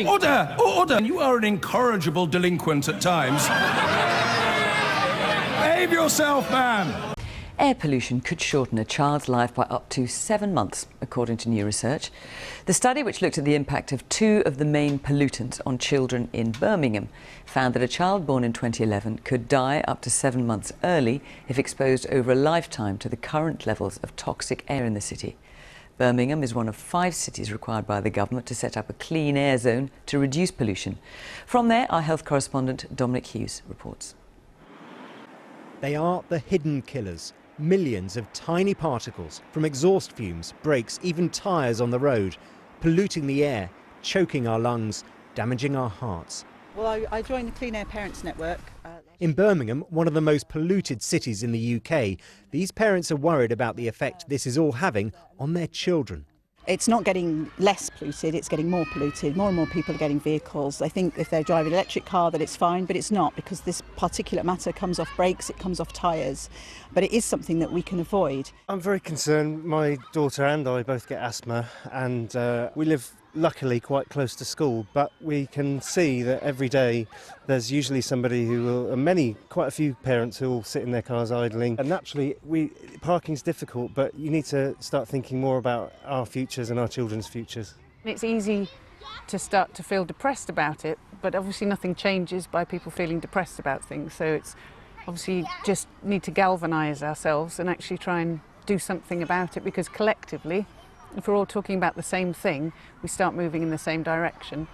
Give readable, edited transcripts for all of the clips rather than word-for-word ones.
Order! Order! You are an incorrigible delinquent at times. Behave yourself, man! Air pollution could shorten a child's life by up to 7 months, according to new research. The study, which looked at the impact of two of the main pollutants on children in Birmingham, found that a child born in 2011 could die up to 7 months early if exposed over a lifetime to the current levels of toxic air in the city. Birmingham is one of 5 cities required by the government to set up a clean air zone to reduce pollution. From there, our health correspondent Dominic Hughes reports. They are the hidden killers. Millions of tiny particles from exhaust fumes, brakes, even tyres on the road, polluting the air, choking our lungs, damaging our hearts. Well, I joined the Clean Air Parents Network. In Birmingham, one of the most polluted cities in the UK, these parents are worried about the effect this is all having on their children. It's not getting less polluted, it's getting more polluted. More and more people are getting vehicles. They think if they're driving an electric car that it's fine, but it's not, because this particulate matter comes off brakes, it comes off tyres. But it is something that we can avoid. I'm very concerned. My daughter and I both get asthma, and we live luckily quite close to school, but we can see that every day there's usually somebody who will, and quite a few parents who will sit in their cars idling. And naturally, parking's difficult, but you need to start thinking more about our futures and our children's futures. It's easy to start to feel depressed about it, but obviously nothing changes by people feeling depressed about things. So it's obviously just need to galvanise ourselves and actually try and do something about it, because collectively, if we're all talking about the same thing, we start moving in the same direction.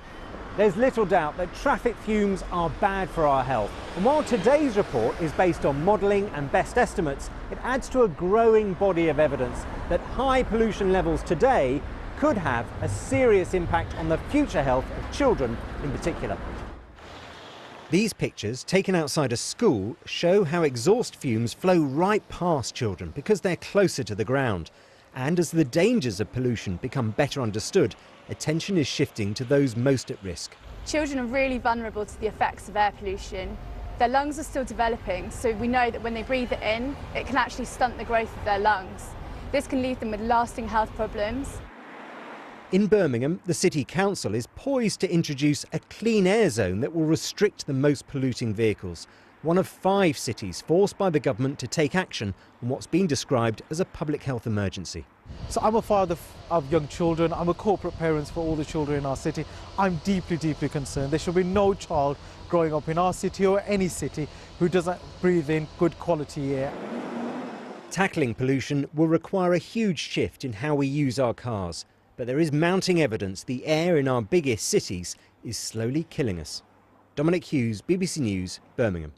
There's little doubt that traffic fumes are bad for our health. And while today's report is based on modelling and best estimates, it adds to a growing body of evidence that high pollution levels today could have a serious impact on the future health of children in particular. These pictures, taken outside a school, show how exhaust fumes flow right past children because they're closer to the ground. And as the dangers of pollution become better understood, attention is shifting to those most at risk. Children are really vulnerable to the effects of air pollution. Their lungs are still developing, so we know that when they breathe it in, it can actually stunt the growth of their lungs. This can leave them with lasting health problems. In Birmingham, the City Council is poised to introduce a clean air zone that will restrict the most polluting vehicles. One of 5 cities forced by the government to take action on what's been described as a public health emergency. So I'm a father of young children, I'm a corporate parent for all the children in our city. I'm deeply, deeply concerned. There should be no child growing up in our city or any city who doesn't breathe in good quality air. Tackling pollution will require a huge shift in how we use our cars, but there is mounting evidence the air in our biggest cities is slowly killing us. Dominic Hughes, BBC News, Birmingham.